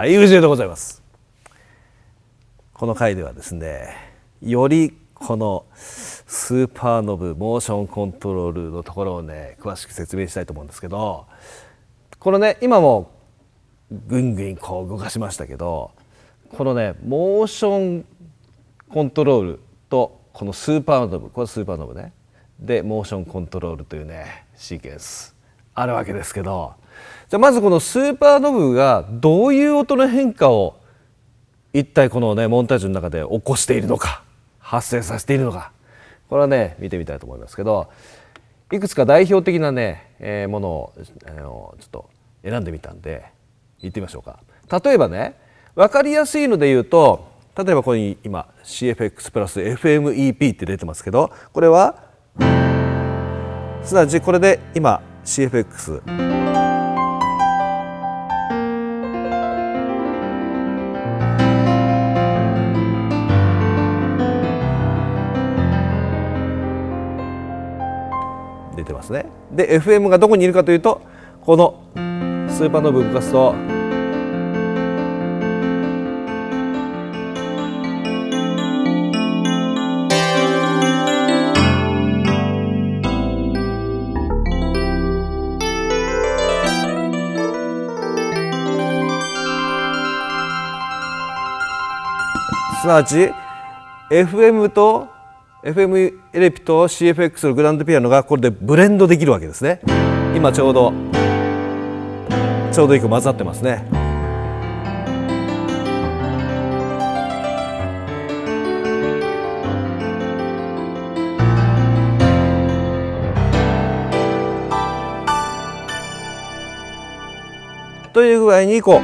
優柔でございます。この回ではですね、よりこのスーパーノブモーションコントロールのところをね詳しく説明したいと思うんですけど、このね今もぐんぐんこう動かしましたけど、このねモーションコントロールとこのスーパーノブ、これスーパーノブねでモーションコントロールというねシーケンスあるわけですけど、じゃあまずこのスーパーノブがどういう音の変化を一体このねモンタージュの中で起こしているのか、発生させているのか、これはね見てみたいと思いますけど、いくつか代表的なね、ものをちょっと選んでみたんで言ってみましょうか。例えばね分かりやすいので言うと、例えばここに今 CFX プラス FMEP って出てますけど、これはすなわちこれで今 CFX出てますね。で FM がどこにいるかというと、このスーパーノブ動かすとすなわち FM と FM エレピと CFX のグランドピアノがこれでブレンドできるわけですね。今ちょうどよく混ざってますね。という具合にこう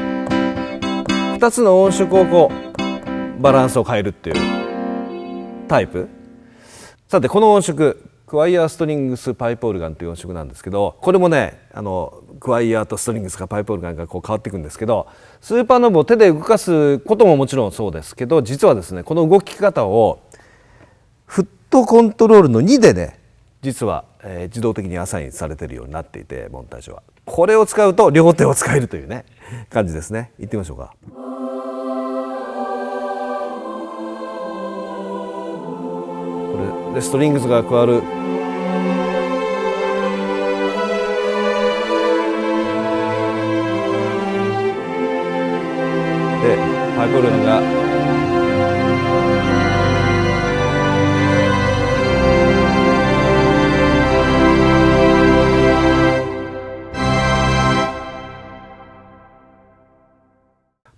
2つの音色をこうバランスを変えるっていうタイプ。さてこの音色クワイヤーストリングスパイプオルガンという音色なんですけど、これもねクワイヤーとストリングスかパイプオルガンがこう変わっていくんですけど、スーパーノブを手で動かすことももちろんそうですけど、実はですねこの動き方をフットコントロールの2でね実は、自動的にアサインされているようになっていて、モンタージュはこれを使うと両手を使えるというね感じですね。いってみましょうか。でストリングスが加わる。でパイプオルガンが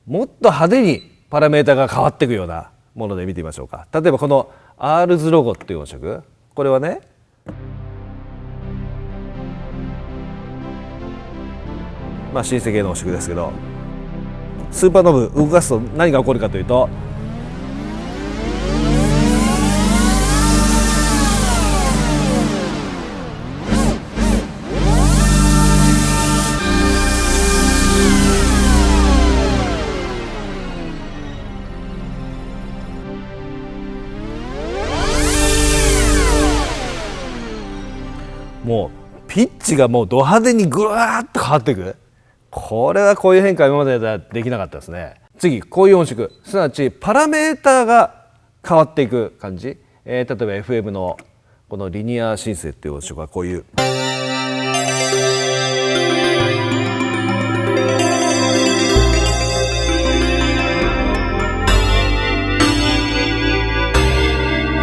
もっと派手にパラメータが変わっていくようなもので見てみましょうか。例えばこのアールズロゴっていう音色、これはねシンセ系の音色ですけど、スーパーノブ動かすと何が起こるかというと、もうピッチがもうド派手にぐわーっと変わっていく。これはこういう変化は今まではできなかったですね。次こういう音色、すなわちパラメーターが変わっていく感じ。例えば FM のこのリニアシンセっていう音色はこういう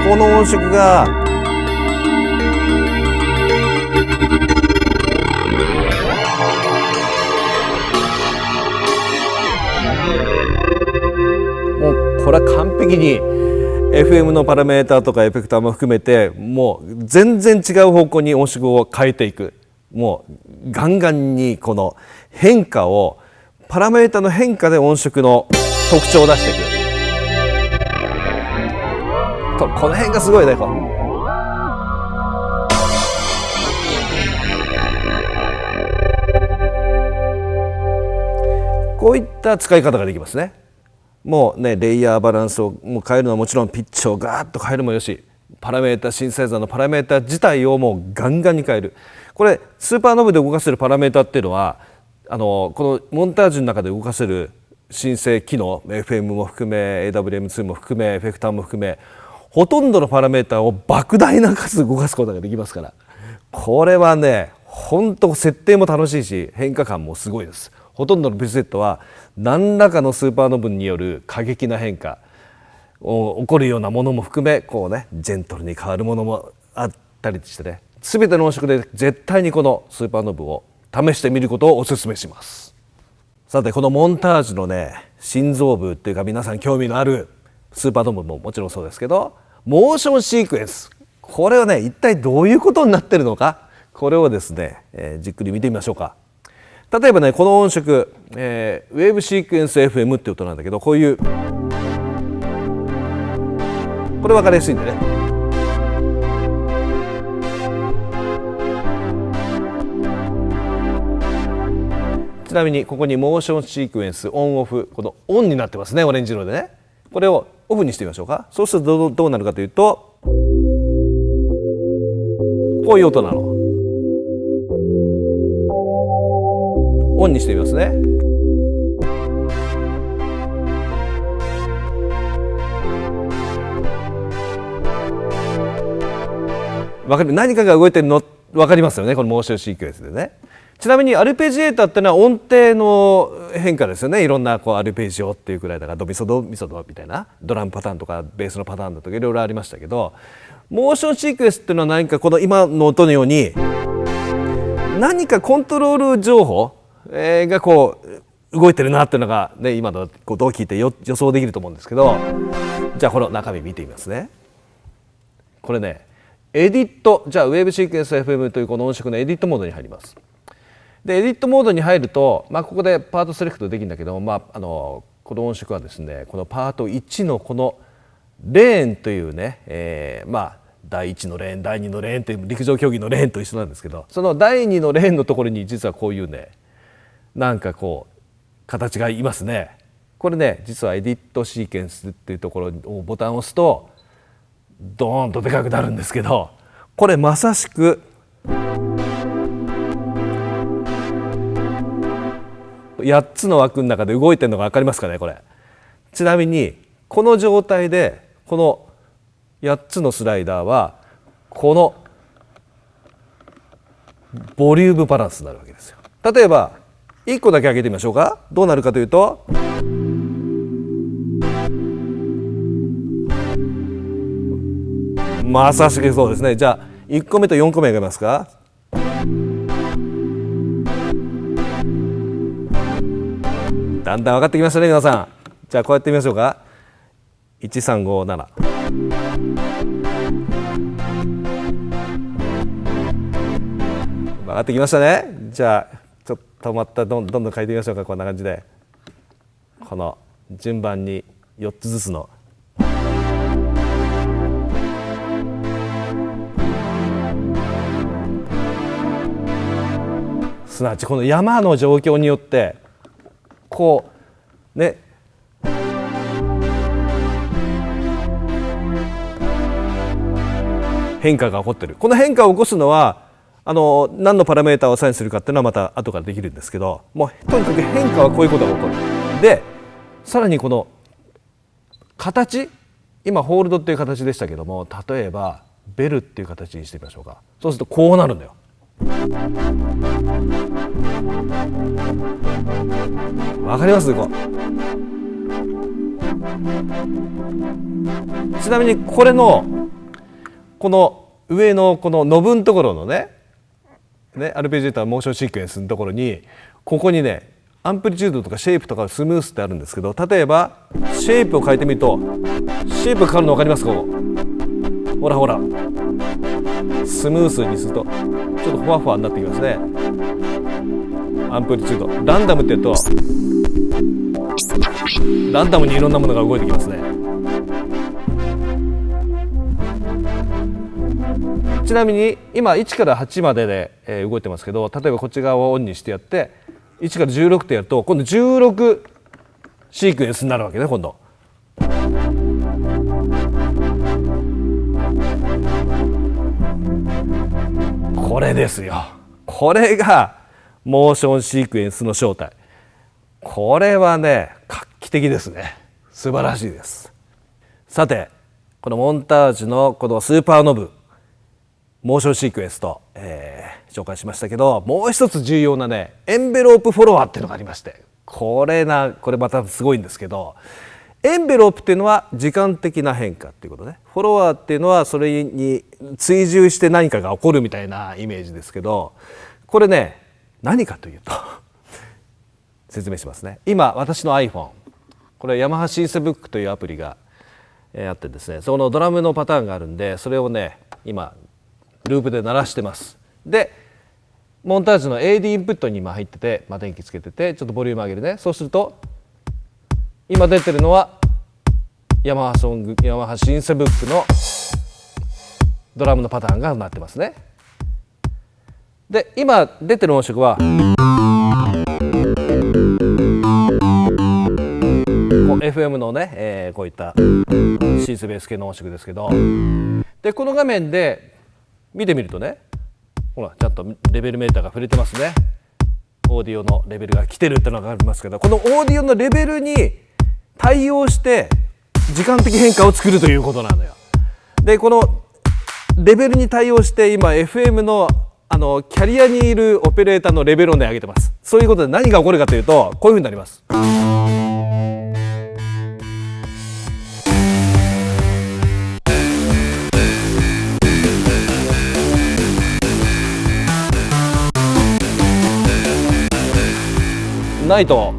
この音色がもうこれは完璧に FM のパラメーターとかエフェクターも含めてもう全然違う方向に音色を変えていく。もうガンガンにこの変化をパラメータの変化で音色の特徴を出していくと、この辺がすごいね。こういった使い方ができますね。もうねレイヤーバランスをもう変えるのはもちろんピッチをガーッと変えるもよし、パラメータシンセサイザーのパラメータ自体をもうガンガンに変える。これスーパーノブで動かせるパラメータっていうのはこのモンタージュの中で動かせる申請機能 FM も含め AWM2 も含めエフェクターも含めほとんどのパラメータを莫大な数動かすことができますから、これはね本当設定も楽しいし変化感もすごいです。ほとんどのプリセットは何らかのスーパーノブによる過激な変化起こるようなものも含めこうねジェントルに変わるものもあったりしてね、全ての音色で絶対にこのスーパーノブを試してみることをお勧めします。さてこのモンタージュのね心臓部っていうか皆さん興味のあるスーパーノブももちろんそうですけどモーションシークエンス、これはね一体どういうことになってるのか、これをですね、じっくり見てみましょうか。例えばねこの音色、ウェーブシークエンス FM って音なんだけど、こういうこれ分かりやすいんでね、ちなみにここにモーションシークエンスオンオフ、このオンになってますね、オレンジ色でね。これをオフにしてみましょうか。そうするとどうなるかというとこういう音なの。オンにしてみますね。何かが動いてるの分かりますよね、このモーションシークエンスでね。ちなみにアルペジエーターっていうのは音程の変化ですよね。いろんなこうアルペジオっていうくらいだからドミソドミソドみたいなドラムパターンとかベースのパターンだとかいろいろありましたけど、モーションシークエンスっていうのは何かこの今の音のように何かコントロール情報がこう動いてるなっていうのが、ね、今のことを聞いて予想できると思うんですけど、じゃあこの中身見てみますね。これねエディット、じゃあウェーブシークエンス FM というこの音色のエディットモードに入ります。でエディットモードに入ると、ここでパートセレクトできるんだけど、この音色はですねこのパート1のこのレーンというね、第1のレーン第2のレーンという陸上競技のレーンと一緒なんですけど、その第2のレーンのところに実はこういうねなんかこう形がいますね。これね実はエディットシーケンスっていうところをボタンを押すとドーンとでかくなるんですけど、これまさしく8つの枠の中で動いてるのが分かりますかね。これちなみにこの状態でこの8つのスライダーはこのボリュームバランスになるわけですよ。例えば1個だけ上げてみましょうか。どうなるかというとまさしくそうですね。じゃあ1個目と4個目上げますか。だんだん分かってきましたね皆さん。じゃあこうやってみましょうか。1357、分かってきましたね。じゃあちょっとまたどんどん変えてみましょうか。こんな感じでこの順番に4つずつのすなわちこの山の状況によってこうね変化が起こってる。この変化を起こすのは何のパラメータをアサインするかっていうのはまた後からできるんですけど、もうとにかく変化はこういうことが起こる。でさらにこの形、今ホールドっていう形でしたけども、例えばベルっていう形にしてみましょうか。そうするとこうなるんだよ。わかります？ちなみにこれのこの上のこのノブのところのねアルペジエーターモーションシークエンスのところにここにねアンプリチュードとかシェイプとかスムースってあるんですけど、例えばシェイプを変えてみるとシェイプが変わるの分かりますか？ほらほらスムースにするとちょっとふわふわになってきますね。アンプリチュードランダムってやるとランダムにいろんなものが動いてきますね。ちなみに今1から8までで動いてますけど、例えばこっち側をオンにしてやって1から16ってやると今度16シークエンスになるわけね。今度これですよ。これがモーションシークエンスの正体。これはね画期的ですね。素晴らしいです。さてこのモンタージュのこのスーパーノブモーションシークエンスと、紹介しましたけど、もう一つ重要なねエンベロープフォロワーっていうのがありまして、これまたすごいんですけど、エンベロープっていうのは時間的な変化っていうことね、フォロワーっていうのはそれに追従して何かが起こるみたいなイメージですけど、これね何かというと説明しますね。今私の iPhone、 これヤマハシンセブックというアプリがあってですね、そのドラムのパターンがあるんで、それをね今ループで鳴らしてます。でモンタージュの AD インプットに今入ってて、電気つけててちょっとボリューム上げるね。そうすると今出てるのはヤマハシンセブックのドラムのパターンがなってますね。で今出てる音色はFM のね、こういったシンセベース系の音色ですけど、でこの画面で見てみるとね、ほらちゃんとレベルメーターが触れてますね。オーディオのレベルが来てるってのがありますけど、このオーディオのレベルに対応して時間的変化を作るということなのよ。でこのレベルに対応して今 FM のキャリアにいるオペレーターのレベルをね上げてます。そういうことで何が起こるかというと、こういうふうになります。ないと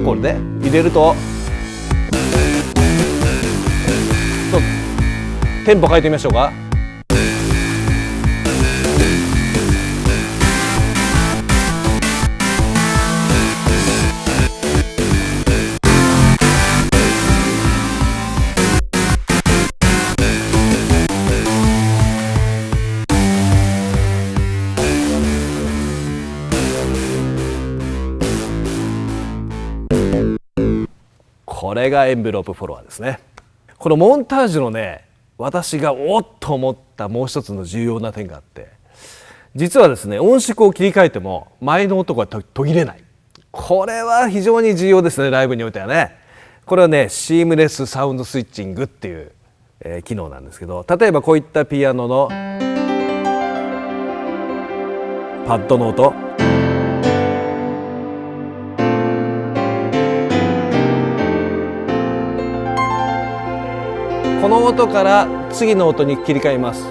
これで入れるとテンポ変えてみましょうか。これがエンベロープフォロワーですね。このモンタージュのね私がおっと思ったもう一つの重要な点があって、実はですね音色を切り替えても前の音が途切れない。これは非常に重要ですね、ライブにおいてはね。これはねシームレスサウンドスイッチングっていう、機能なんですけど、例えばこういったピアノのパッドの音、この音から次の音に切り替えます。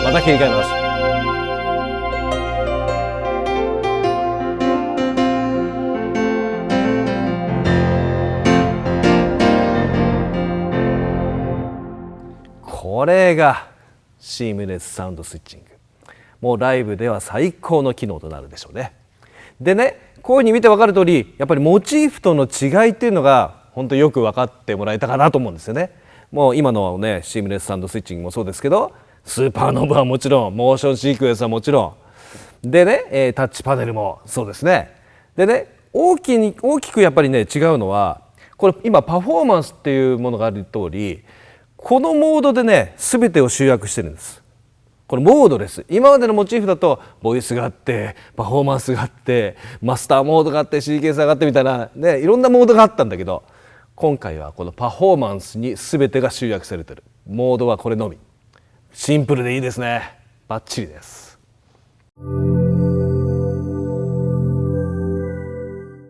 また切り替えます。これがシームレスサウンドスイッチング。もうライブでは最高の機能となるでしょうね。でね、こういうふうに見て分かる通り、やっぱりモチーフとの違いっていうのが本当よく分かってもらえたかなと思うんですよね。もう今のねシームレスサウンドスイッチングもそうですけど、スーパーノブはもちろん、モーションシークエンスはもちろんでね、タッチパネルもそうですね。でね、大きくやっぱりね違うのは、これ今パフォーマンスっていうものがある通り、このモードでね全てを集約してるんです。これモードレス。今までのモチーフだとボイスがあってパフォーマンスがあってマスターモードがあってシーケンサーがあってみたいなね、いろんなモードがあったんだけど、今回はこのパフォーマンスに全てが集約されてる。モードはこれのみ。シンプルでいいですね。バッチリです。